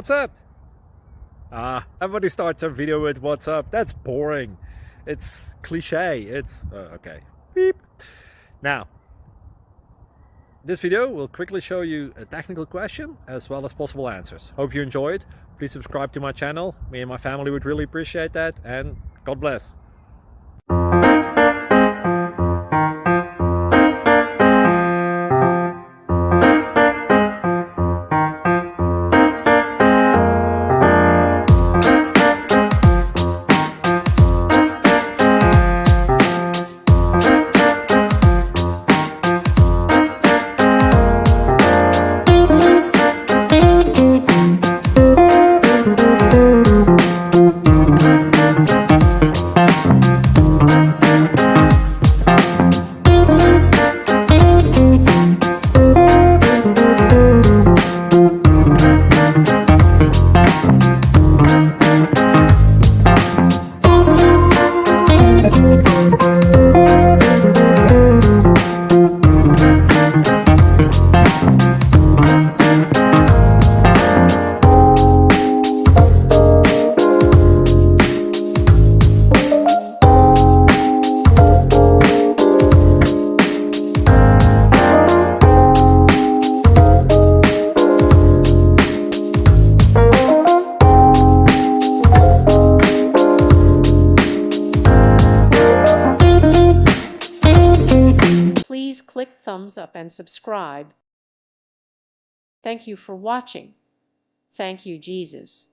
what's up? Everybody starts a video with what's up. That's boring. It's cliche. It's okay. Beep. Now, this video will quickly show you a technical question as well as possible answers. Hope you enjoyed. Please subscribe to my channel. Me and my family would really appreciate that, and God bless. Please click thumbs up and subscribe. Thank you for watching. Thank you, Jesus.